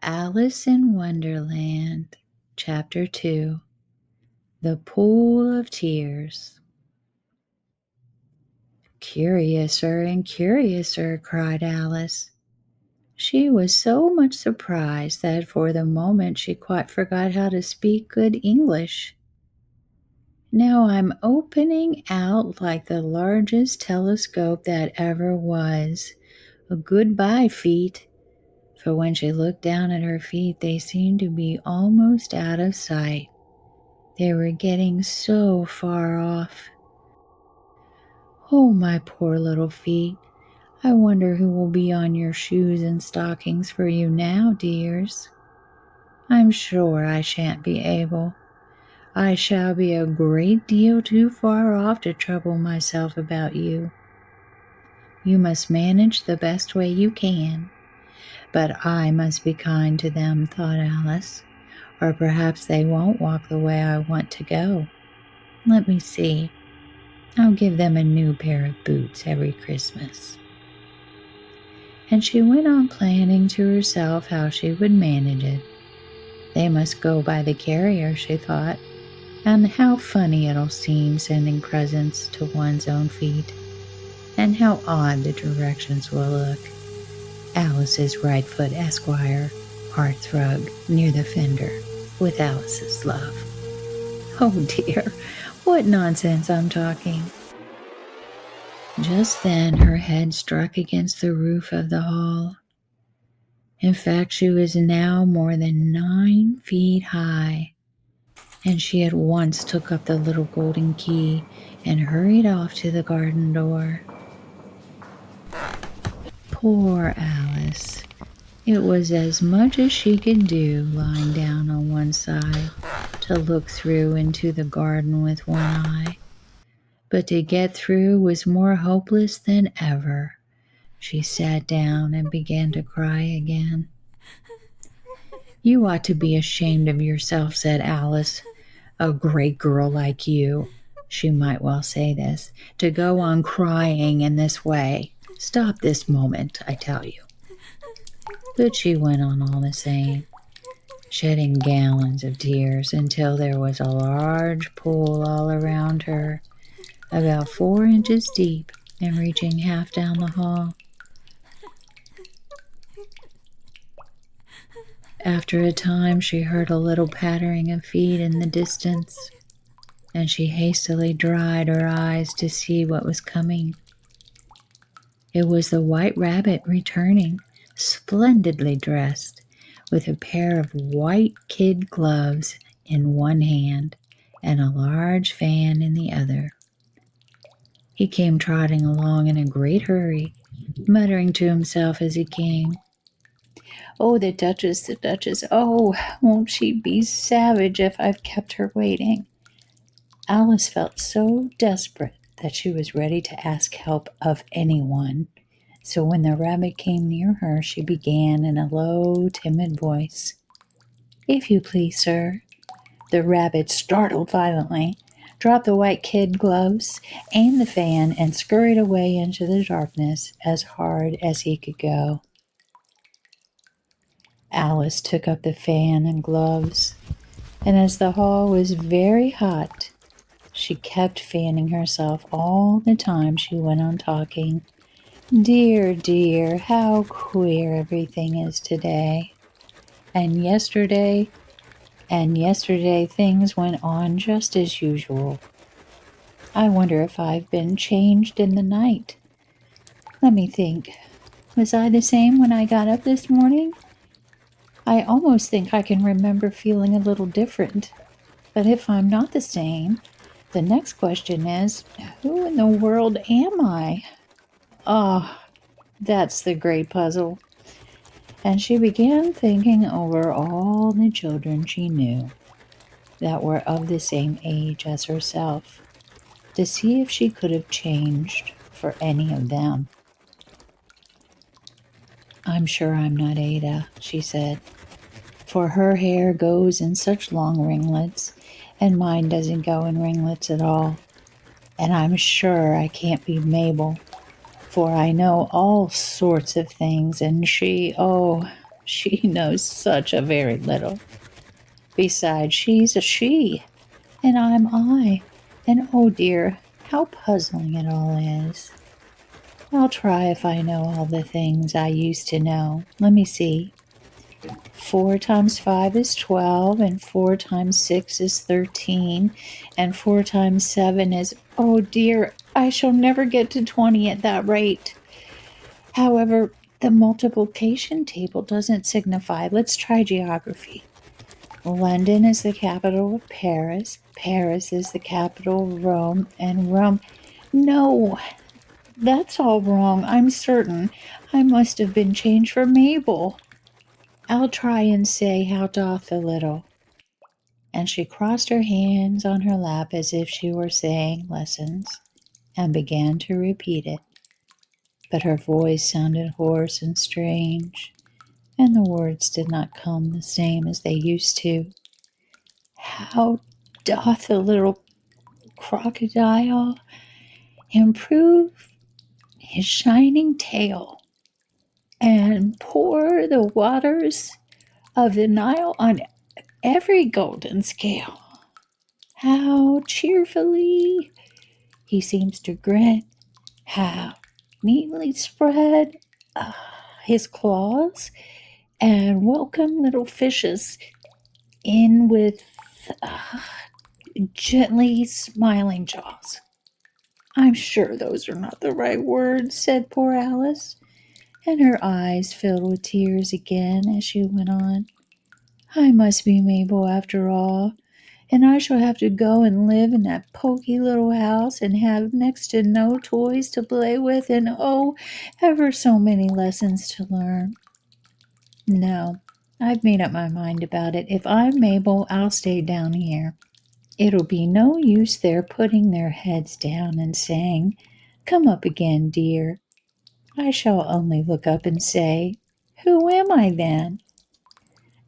Alice in Wonderland, Chapter 2, The Pool of Tears. Curiouser and curiouser, cried Alice. She was so much surprised that for the moment she quite forgot how to speak good English. Now I'm opening out like the largest telescope that ever was. A goodbye, feet. For when she looked down at her feet, they seemed to be almost out of sight. They were getting so far off. Oh, my poor little feet. I wonder who will be on your shoes and stockings for you now, dears. I'm sure I shan't be able. I shall be a great deal too far off to trouble myself about you. You must manage the best way you can. But I must be kind to them, thought Alice, or perhaps they won't walk the way I want to go. Let me see. I'll give them a new pair of boots every Christmas. And she went on planning to herself how she would manage it. They must go by the carrier, she thought, and how funny it'll seem sending presents to one's own feet, and how odd the directions will look. Alice's right foot, Esquire, hearthrug near the fender, with Alice's love. Oh dear, what nonsense I'm talking. Just then her head struck against the roof of the hall. In fact, she was now more than 9 feet high, and she at once took up the little golden key and hurried off to the garden door. Poor Alice. It was as much as she could do, lying down on one side, to look through into the garden with one eye. But to get through was more hopeless than ever. She sat down and began to cry again. You ought to be ashamed of yourself, said Alice. A great girl like you, she might well say this, to go on crying in this way. Stop this moment, I tell you. But she went on all the same, shedding gallons of tears until there was a large pool all around her, about 4 inches deep and reaching half down the hall. After a time, she heard a little pattering of feet in the distance, and she hastily dried her eyes to see what was coming. It was the White Rabbit returning, splendidly dressed, with a pair of white kid gloves in one hand and a large fan in the other. He came trotting along in a great hurry, muttering to himself as he came, Oh, the Duchess, oh, won't she be savage if I've kept her waiting? Alice felt so desperate that she was ready to ask help of anyone. So when the rabbit came near her, she began in a low, timid voice, If you please, sir. The rabbit, startled violently, dropped the white kid gloves and the fan and scurried away into the darkness as hard as he could go. Alice took up the fan and gloves, and as the hall was very hot, she kept fanning herself all the time she went on talking. Dear, dear, how queer everything is today. And yesterday things went on just as usual. I wonder if I've been changed in the night. Let me think. Was I the same when I got up this morning? I almost think I can remember feeling a little different. But if I'm not the same, the next question is, who in the world am I? Ah, that's the great puzzle. And she began thinking over all the children she knew that were of the same age as herself, to see if she could have changed for any of them. I'm sure I'm not Ada, she said, for her hair goes in such long ringlets, and mine doesn't go in ringlets at all. And I'm sure I can't be Mabel, for I know all sorts of things, and she, oh, She knows such a very little. Besides, she's a she, and I'm I. And oh dear, how puzzling it all is. I'll try if I know all the things I used to know. Let me see. 4 times 5 is 12, and 4 times 6 is 13, and 4 times 7 is, oh dear, I shall never get to 20 at that rate. However, the multiplication table doesn't signify. Let's try geography. London is the capital of Paris. Paris is the capital of Rome, and Rome. No, that's all wrong, I'm certain. I must have been changed for Mabel. I'll try and say, how doth the little. And she crossed her hands on her lap as if she were saying lessons, and began to repeat it. But her voice sounded hoarse and strange, and the words did not come the same as they used to. How doth the little crocodile improve his shining tail and pour the waters of the Nile on every golden scale? How cheerfully he seems to grin, how neatly spread his claws, and welcome little fishes in with gently smiling jaws. I'm sure those are not the right words, said poor Alice, and her eyes filled with tears again as she went on. I must be Mabel after all, and I shall have to go and live in that poky little house and have next to no toys to play with, and oh, ever so many lessons to learn. No, I've made up my mind about it. If I'm Mabel, I'll stay down here. It'll be no use their putting their heads down and saying, "Come up again, dear." I shall only look up and say, "Who am I then?"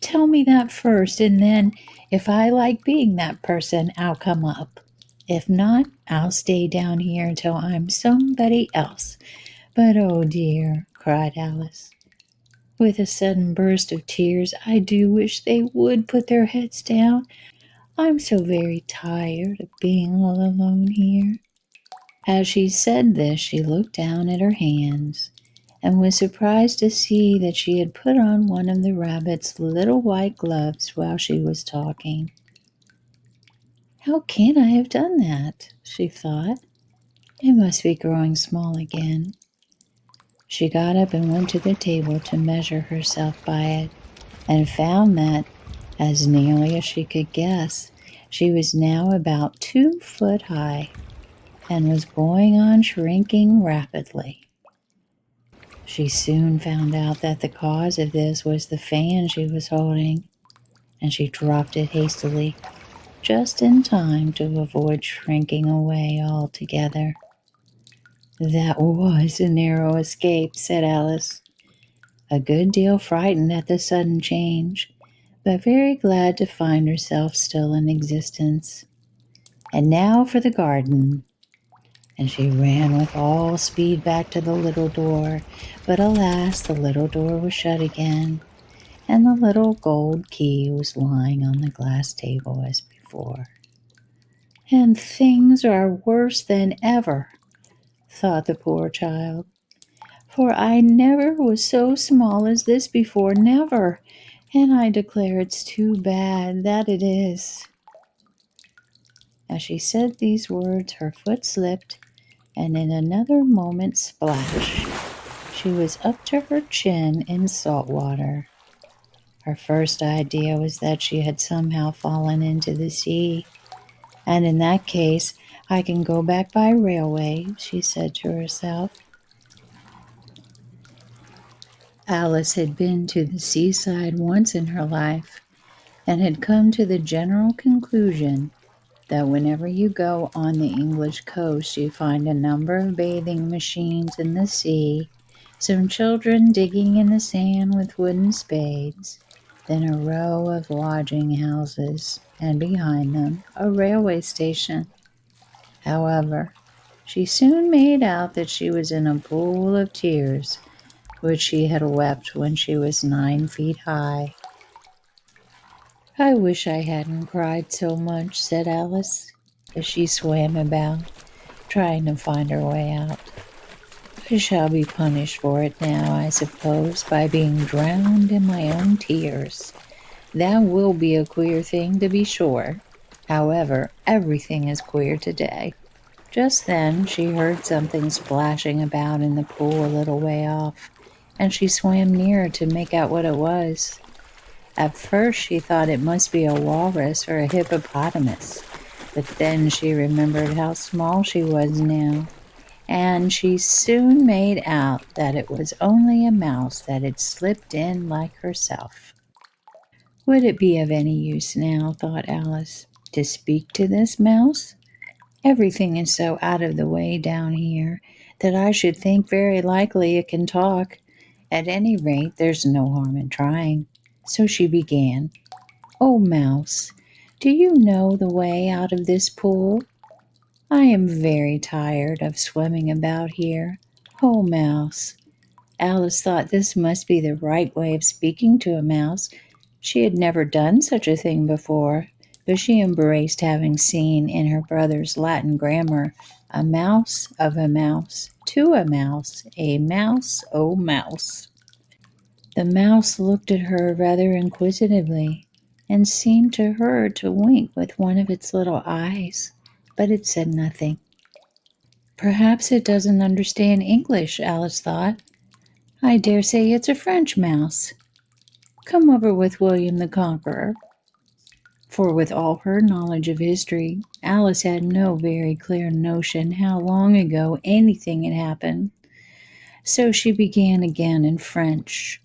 Tell me that first, and then, if I like being that person, I'll come up. If not, I'll stay down here until I'm somebody else. But oh dear, cried Alice, with a sudden burst of tears, I do wish they would put their heads down. I'm so very tired of being all alone here. As she said this, she looked down at her hands and was surprised to see that she had put on one of the rabbit's little white gloves while she was talking. How can I have done that? She thought. It must be growing small again. She got up and went to the table to measure herself by it, and found that, as nearly as she could guess, she was now about 2 foot high, and was going on shrinking rapidly. She soon found out that the cause of this was the fan she was holding, and she dropped it hastily, just in time to avoid shrinking away altogether. That was a narrow escape, said Alice, a good deal frightened at the sudden change, but very glad to find herself still in existence. And now for the garden. And she ran with all speed back to the little door, but alas, the little door was shut again, and the little gold key was lying on the glass table as before. And things are worse than ever, thought the poor child, for I never was so small as this before, never, and I declare it's too bad, that it is. As she said these words, her foot slipped, and in another moment, splash, she was up to her chin in salt water. Her first idea was that she had somehow fallen into the sea, and in that case, I can go back by railway, she said to herself. Alice had been to the seaside once in her life, and had come to the general conclusion that whenever you go on the English coast, you find a number of bathing machines in the sea, some children digging in the sand with wooden spades, then a row of lodging houses, and behind them a railway station. However, she soon made out that she was in a pool of tears, which she had wept when she was 9 feet high. I wish I hadn't cried so much, said Alice, as she swam about, trying to find her way out. I shall be punished for it now, I suppose, by being drowned in my own tears. That will be a queer thing, to be sure. However, everything is queer today. Just then she heard something splashing about in the pool a little way off, and she swam nearer to make out what it was. At first she thought it must be a walrus or a hippopotamus, but then she remembered how small she was now, and she soon made out that it was only a mouse that had slipped in like herself. Would it be of any use now, thought Alice, to speak to this mouse? Everything is so out of the way down here that I should think very likely it can talk. At any rate, there's no harm in trying. So she began, "Oh, mouse, do you know the way out of this pool? I am very tired of swimming about here. Oh, mouse." Alice thought this must be the right way of speaking to a mouse. She had never done such a thing before, but she embraced having seen in her brother's Latin grammar a mouse of a mouse to a mouse, oh mouse. The mouse looked at her rather inquisitively and seemed to her to wink with one of its little eyes, but it said nothing. Perhaps it doesn't understand English, Alice thought. I dare say it's a French mouse. Come over with William the Conqueror. For with all her knowledge of history, Alice had no very clear notion how long ago anything had happened. So she began again in French.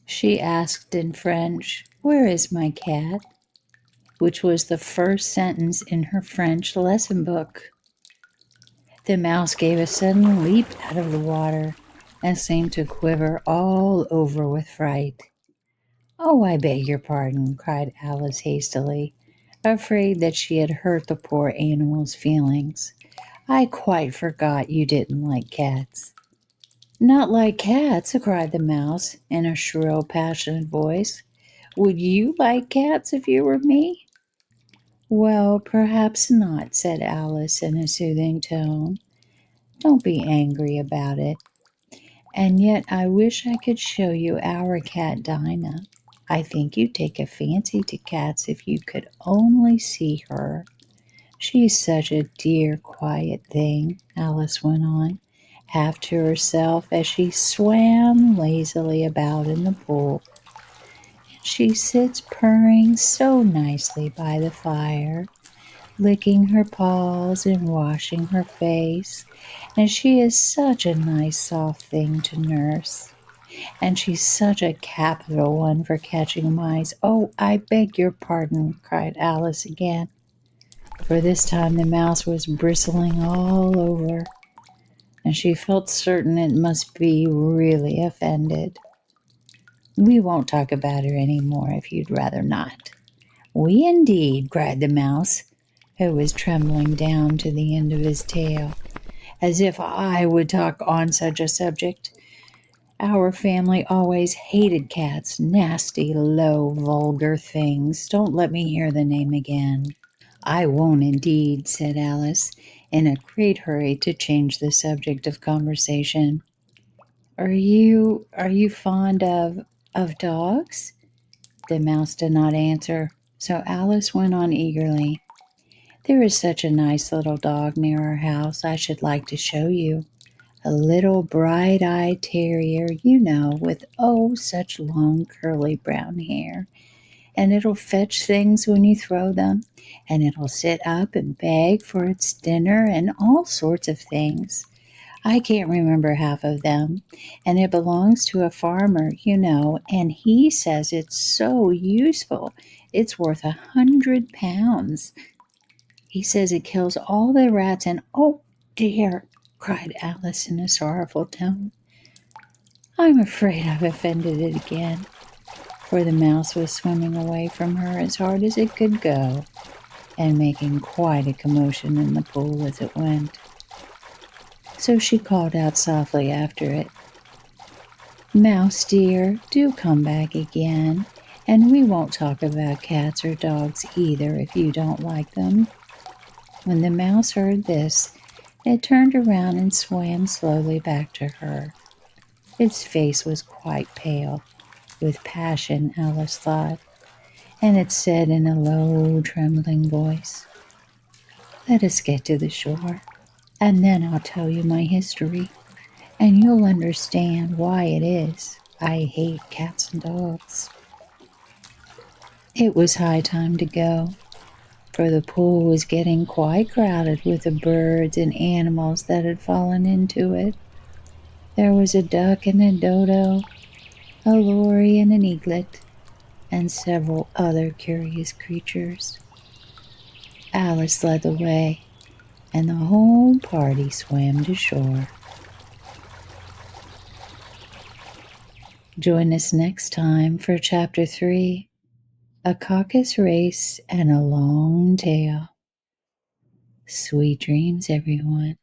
She asked in French, "Where is my cat?" which was the first sentence in her French lesson book. The mouse gave a sudden leap out of the water and seemed to quiver all over with fright. "Oh, I beg your pardon," cried Alice hastily, afraid that she had hurt the poor animal's feelings. "I quite forgot you didn't like cats." "Not like cats?" cried the mouse in a shrill, passionate voice. "Would you like cats if you were me?" "Well, perhaps not," said Alice in a soothing tone. "Don't be angry about it. And yet I wish I could show you our cat Dinah. I think you'd take a fancy to cats if you could only see her. She's such a dear, quiet thing," Alice went on, half to herself as she swam lazily about in the pool. "She sits purring so nicely by the fire, licking her paws and washing her face, and she is such a nice soft thing to nurse. And she's such a capital one for catching mice." "Oh, I beg your pardon," cried Alice again, for this time the mouse was bristling all over, and she felt certain it must be really offended. "We won't talk about her any more if you'd rather not." "We indeed," cried the mouse, who was trembling down to the end of his tail. "As if I would talk on such a subject. Our family always hated cats, nasty, low, vulgar things. Don't let me hear the name again." "I won't indeed," said Alice, in a great hurry to change the subject of conversation. Are you fond of dogs?" The mouse did not answer, so Alice went on eagerly. "There is such a nice little dog near our house I should like to show you. A little bright-eyed terrier, you know, with such long curly brown hair. And it'll fetch things when you throw them, and it'll sit up and beg for its dinner and all sorts of things. I can't remember half of them, and it belongs to a farmer, you know, and he says it's so useful. It's worth £100. He says it kills all the rats and—" "Oh, dear!" cried Alice in a sorrowful tone. "I'm afraid I've offended it again," for the mouse was swimming away from her as hard as it could go, and making quite a commotion in the pool as it went. So she called out softly after it, Mouse dear, do come back again, and we won't talk about cats or dogs either if you don't like them." When the mouse heard this, it turned around and swam slowly back to her. Its face was quite pale, with passion, Alice thought, and it said in a low, trembling voice, "Let us get to the shore, and then I'll tell you my history, and you'll understand why it is I hate cats and dogs." It was high time to go, for the pool was getting quite crowded with the birds and animals that had fallen into it. There was a duck and a dodo, a lory and an eaglet, and several other curious creatures. Alice led the way, and the whole party swam to shore. Join us next time for Chapter 3, A Caucus Race and a Long Tail. Sweet dreams, everyone.